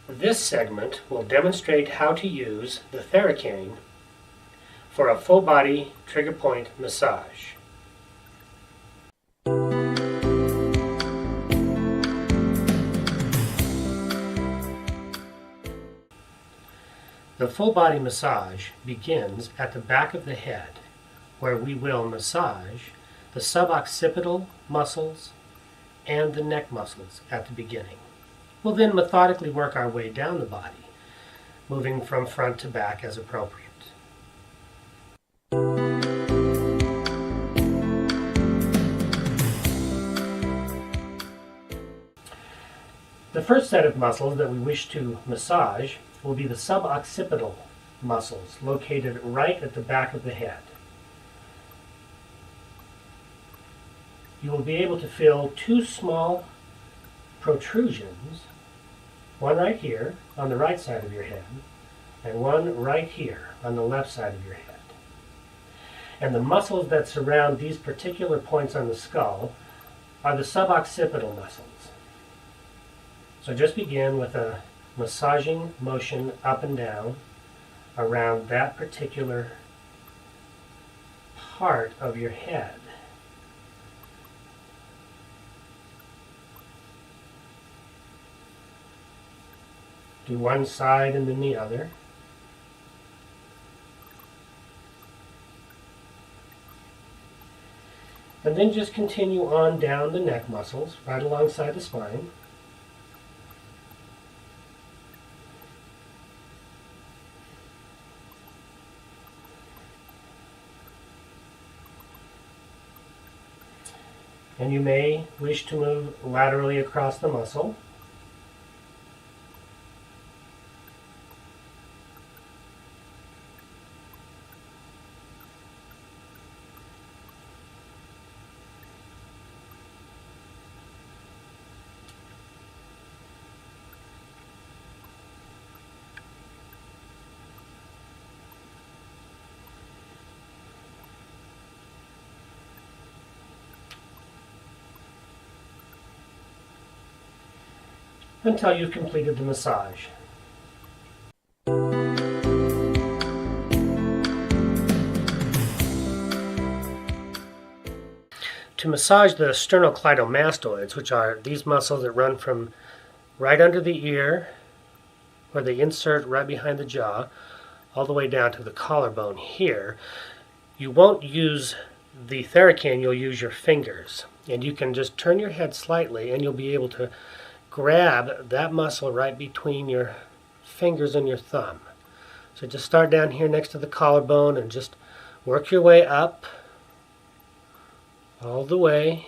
This segment will demonstrate how to use the Thera-Cane for a full body trigger point massage. The full body massage begins at the back of the head, where we will massage the sub-occipital muscles and the neck muscles at the beginning. We'll then methodically work our way down the body, moving from front to back as appropriate. The first set of muscles that we wish to massage will be the sub-occipital muscles, located right at the back of the head. You will be able to feel two small protrusions, one right here on the right side of your head, and one right here on the left side of your head. And the muscles that surround these particular points on the skull are the sub-occipital muscles. So just begin with a massaging motion up and down around that particular part of your head. Do one side and then the other. And then just continue on down the neck muscles, right alongside the spine. And you may wish to move laterally across the muscle. Until you've completed the massage. To massage the sternocleido mastoids, which are these muscles that run from right under the ear, where they insert right behind the jaw, all the way down to the collarbone here, you won't use the Thera-Cane, you'll use your fingers. And you can just turn your head slightly and you'll be able to grab that muscle right between your fingers and your thumb. So just start down here next to the collarbone and just work your way up all the way,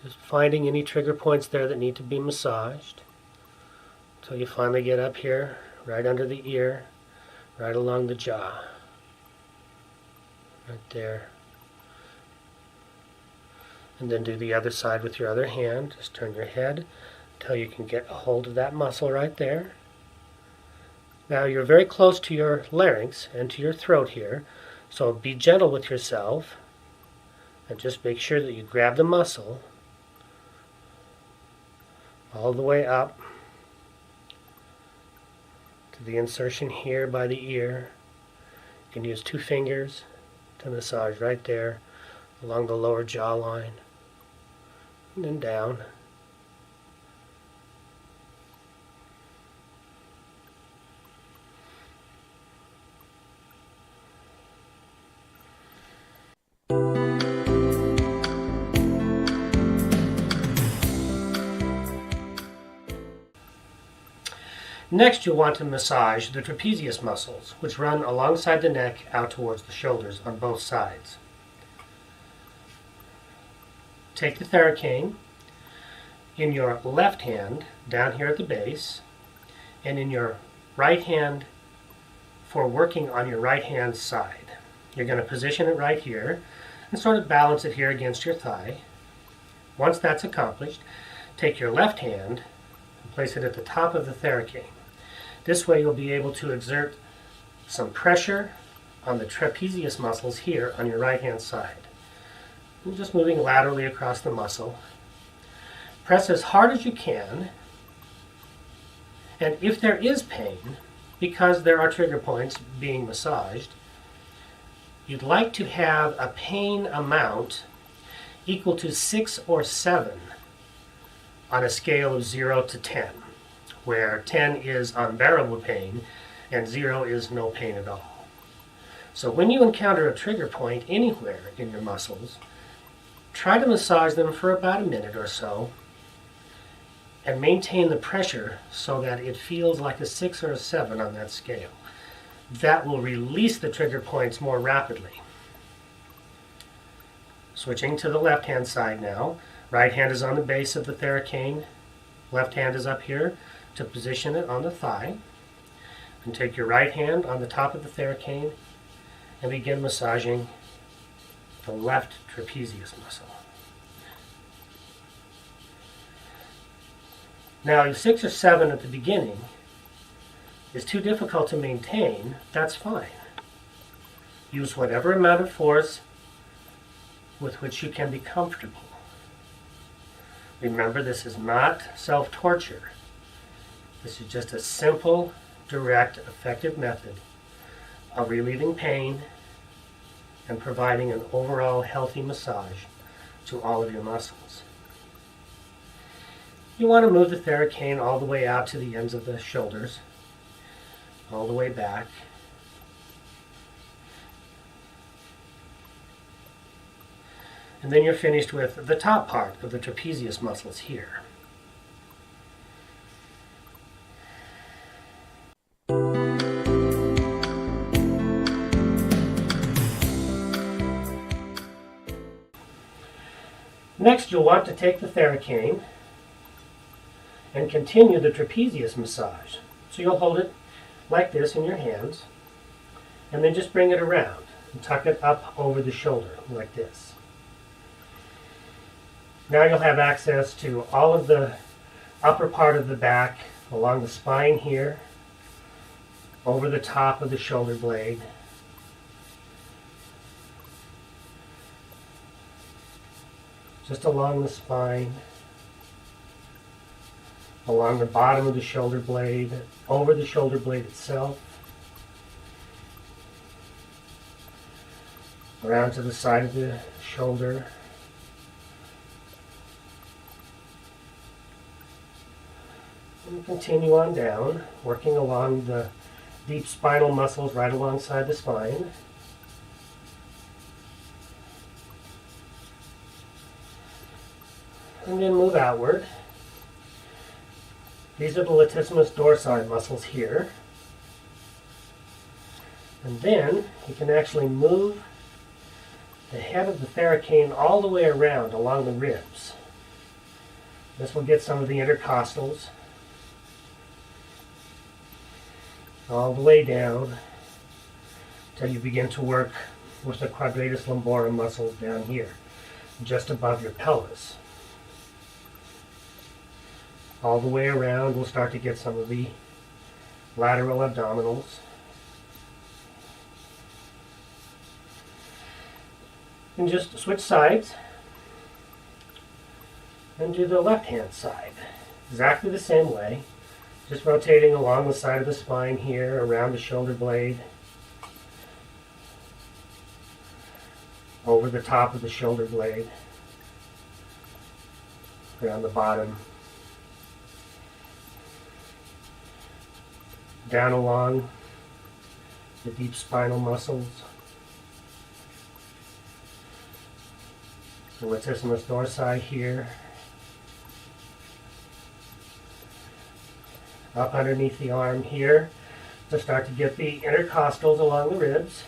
just finding any trigger points there that need to be massaged until you finally get up here right under the ear, right along the jaw, right there. And then do the other side with your other hand. Just turn your head until you can get a hold of that muscle right there. Now you're very close to your larynx and to your throat here, so be gentle with yourself and just make sure that you grab the muscle all the way up to the insertion here by the ear. You can use two fingers to massage right there along the lower jawline and then down. Next, you'll want to massage the trapezius muscles, which run alongside the neck out towards the shoulders on both sides. Take the Thera-Cane in your left hand down here at the base, and in your right hand for working on your right hand side. You're going to position it right here and sort of balance it here against your thigh. Once that's accomplished, take your left hand and place it at the top of the Thera-Cane. This way you'll be able to exert some pressure on the trapezius muscles here on your right hand side. And just moving laterally across the muscle. Press as hard as you can And if there is pain, because there are trigger points being massaged, you'd like to have a pain amount equal to 6 or 7 on a scale of 0 to 10, where 10 is unbearable pain and 0 is no pain at all. So when you encounter a trigger point anywhere in your muscles, try to massage them for about a minute or so and maintain the pressure so that it feels like a 6 or a 7 on that scale. That will release the trigger points more rapidly. Switching to the left-hand side now. Right hand is on the base of the Thera-Cane. Left hand is up here to position it on the thigh. And take your right hand on the top of the Thera-Cane and begin massaging the left trapezius muscle. Now, if 6 or 7 at the beginning is too difficult to maintain, that's fine. Use whatever amount of force with which you can be comfortable. Remember, this is not self-torture. This is just a simple, direct, effective method of relieving pain and providing an overall healthy massage to all of your muscles. You want to move the Thera-Cane all the way out to the ends of the shoulders, all the way back. And then you're finished with the top part of the trapezius muscles here. Next, you'll want to take the Thera-Cane and continue the trapezius massage. So you'll hold it like this in your hands, and then just bring it around and tuck it up over the shoulder like this. Now you'll have access to all of the upper part of the back, along the spine here, over the top of the shoulder blade, just along the spine, along the bottom of the shoulder blade, over the shoulder blade itself, around to the side of the shoulder, and continue on down, working along the deep spinal muscles right alongside the spine. And then move outward. These are the Latissimus dorsi muscles here. And then you can actually move the head of the Thera-Cane all the way around along the ribs. This will get some of the intercostals all the way down until you begin to work with the Quadratus lumborum muscles down here, just above your pelvis. All the way around, we'll start to get some of the lateral abdominals. And just switch sides and do the left-hand side. Exactly the same way. Just rotating along the side of the spine here, around the shoulder blade, over the top of the shoulder blade, around the bottom, down along the deep spinal muscles, the Latissimus dorsi here, up underneath the arm here to start to get the intercostals along the ribs.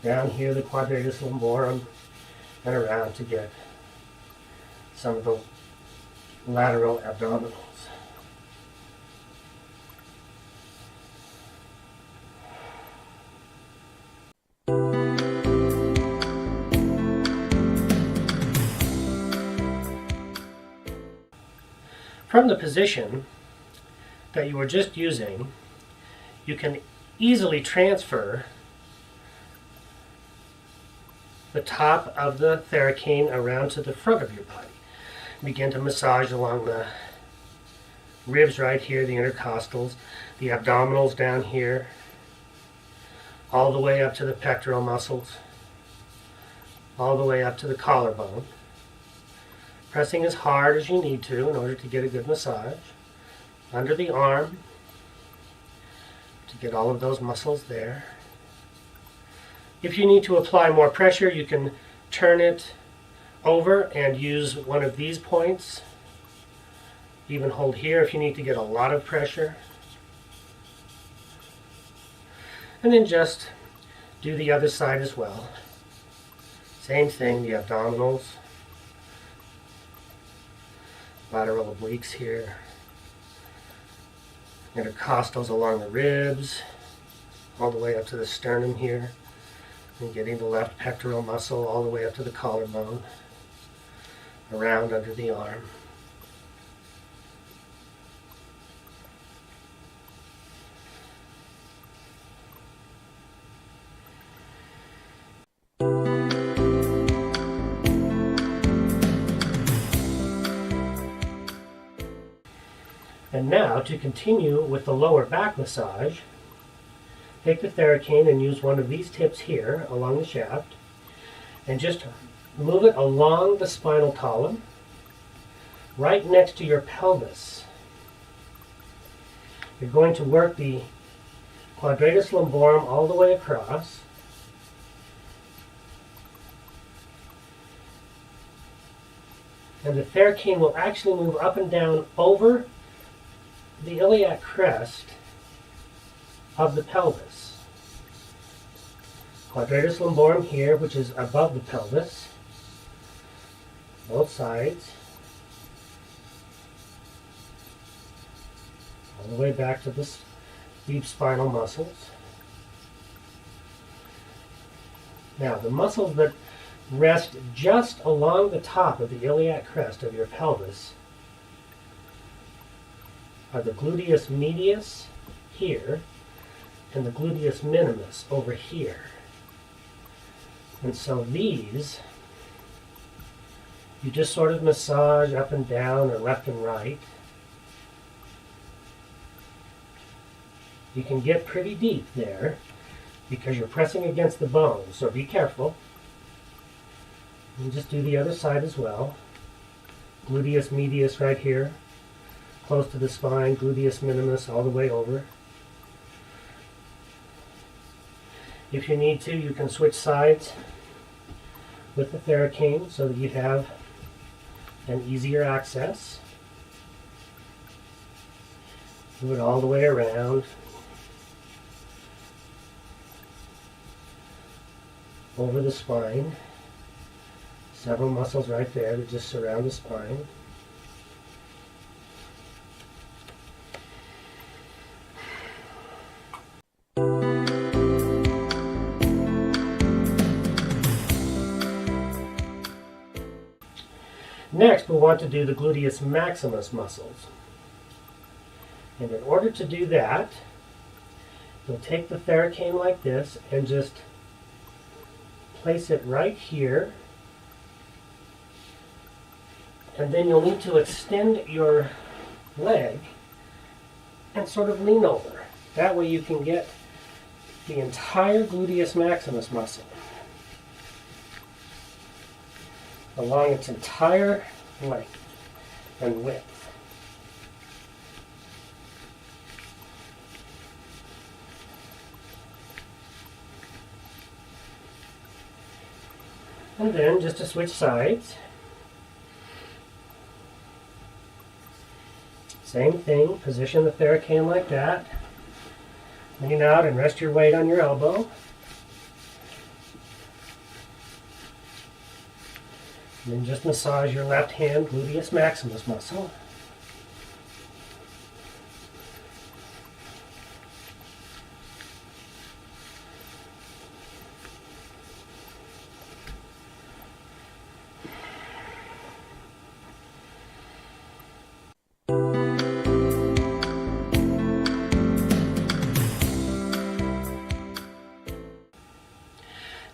Down here the Quadratus lumborum and around to get some of the lateral abdominals. From the position that you were just using, you can easily transfer the top of the Thera-Cane around to the front of your body. Begin to massage along the ribs right here, the intercostals, the abdominals down here, all the way up to the pectoral muscles, all the way up to the collarbone. Pressing as hard as you need to in order to get a good massage. Under the arm, to get all of those muscles there. If you need to apply more pressure, you can turn it over and use one of these points. Even hold here if you need to get a lot of pressure. And then just do the other side as well. Same thing, the abdominals, lateral obliques here, intercostals along the ribs, all the way up to the sternum here, and getting the left pectoral muscle all the way up to the collarbone, around under the arm. And now, to continue with the lower back massage, take the Thera-Cane and use one of these tips here along the shaft and just move it along the spinal column right next to your pelvis. You're going to work the Quadratus lumborum all the way across. And the Thera-Cane will actually move up and down over the iliac crest of the pelvis. Quadratus lumborum here, which is above the pelvis, both sides, all the way back to the deep spinal muscles. Now, the muscles that rest just along the top of the iliac crest of your pelvis are the gluteus medius here and the gluteus minimus over here. And so these, you just sort of massage up and down or left and right. You can get pretty deep there because you're pressing against the bone, so be careful. And just do the other side as well. Gluteus medius right here, close to the spine, gluteus minimus all the way over. If you need to, you can switch sides with the Thera-Cane so that you have an easier access. Move it all the way around. Over the spine. Several muscles right there that just surround the spine. Next, we want to do the gluteus maximus muscles. And in order to do that, you'll take the Thera-Cane like this and just place it right here. And then you'll need to extend your leg and sort of lean over. That way you can get the entire gluteus maximus muscle along its entire length and width. And then just to switch sides, same thing, position the Thera-Cane like that, lean out and rest your weight on your elbow. And then just massage your left hand gluteus maximus muscle.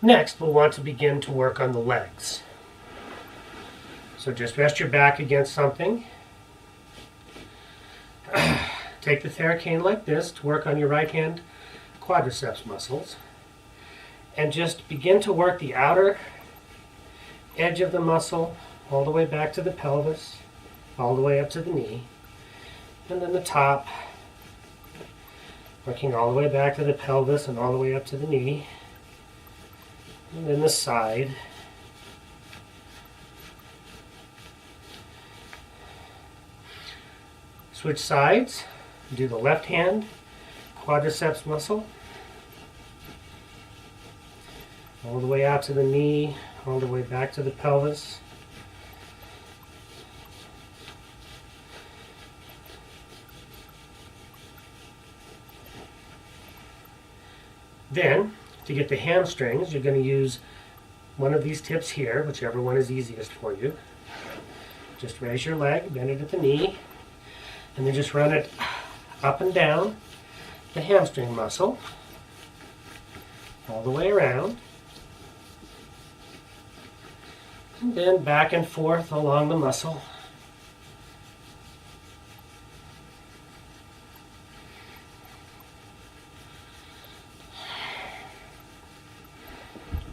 Next, we'll want to begin to work on the legs. So just rest your back against something. Take the Thera-Cane like this to work on your right hand quadriceps muscles. And just begin to work the outer edge of the muscle all the way back to the pelvis, all the way up to the knee. And then the top, working all the way back to the pelvis and all the way up to the knee. And then the side. Switch sides. Do the left hand quadriceps muscle. All the way out to the knee, all the way back to the pelvis. Then, to get the hamstrings, you're going to use one of these tips here, whichever one is easiest for you. Just raise your leg, bend it at the knee, and then just run it up and down the hamstring muscle, all the way around, and then back and forth along the muscle.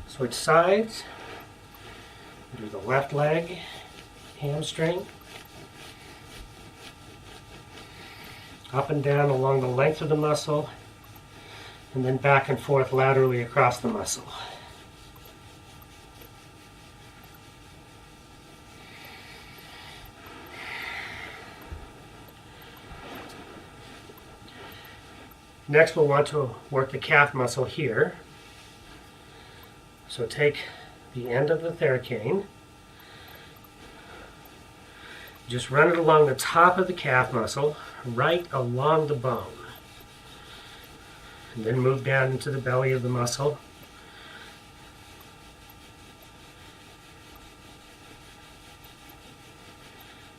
Switch sides. Do the left leg hamstring. Up and down along the length of the muscle, and then back and forth laterally across the muscle. Next, we'll want to work the calf muscle here. So take the end of the Thera-Cane, just run it along the top of the calf muscle, right along the bone. And then move down into the belly of the muscle.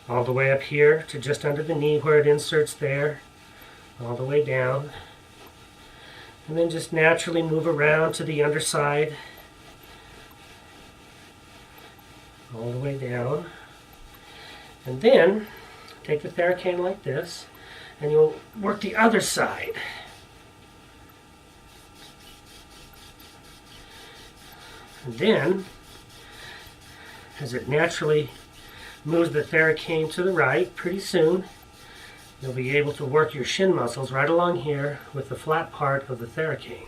All the way up here to just under the knee where it inserts there, all the way down. And then just naturally move around to the underside, all the way down. And then take the Thera-Cane like this, and you'll work the other side. And then, as it naturally moves the Thera-Cane to the right, pretty soon you'll be able to work your shin muscles right along here with the flat part of the Thera-Cane.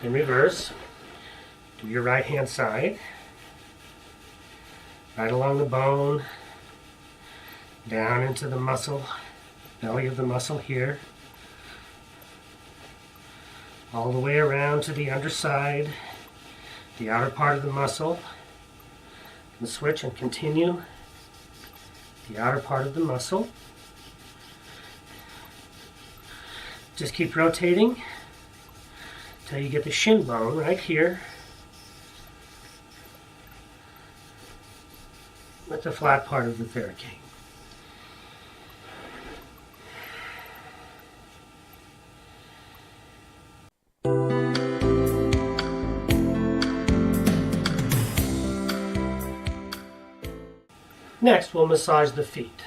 In reverse, do your right hand side, right along the bone, down into the muscle, belly of the muscle here, all the way around to the underside, the outer part of the muscle, and switch and continue the outer part of the muscle. Just keep rotating until you get the shin bone right here with the flat part of the Thera-Cane. Next, we'll massage the feet.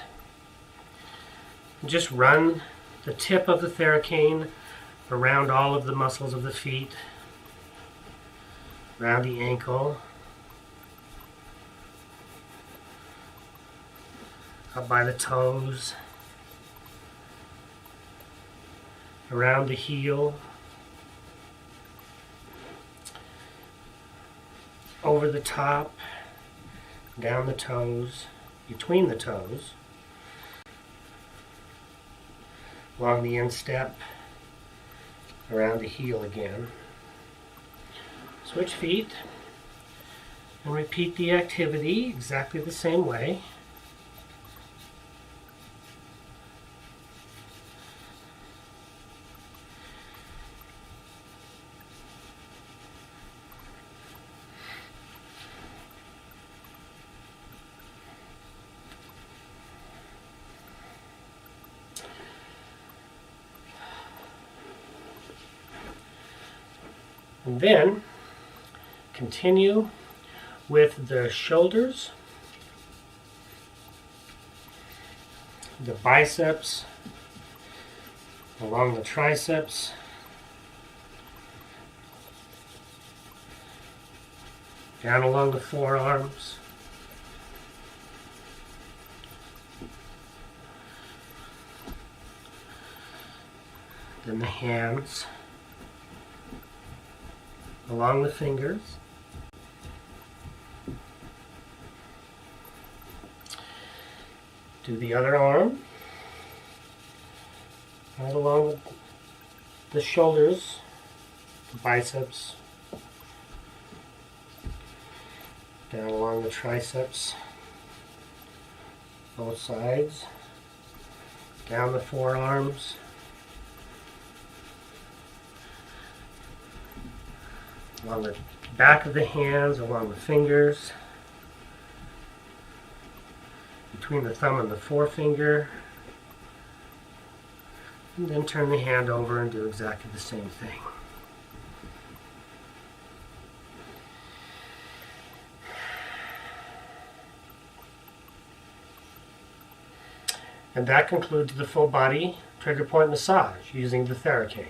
Just run the tip of the Thera-Cane around all of the muscles of the feet, around the ankle, up by the toes, around the heel, over the top, down the toes, between the toes, along the instep, around the heel again. Switch feet and repeat the activity exactly the same way. And then continue with the shoulders, the biceps, along the triceps, down along the forearms, then the hands, along the fingers, do the other arm, right along the shoulders, the biceps, down along the triceps, both sides, down the forearms, along the back of the hands, along the fingers, between the thumb and the forefinger, and then turn the hand over and do exactly the same thing. And that concludes the full body trigger point massage using the Thera-Cane.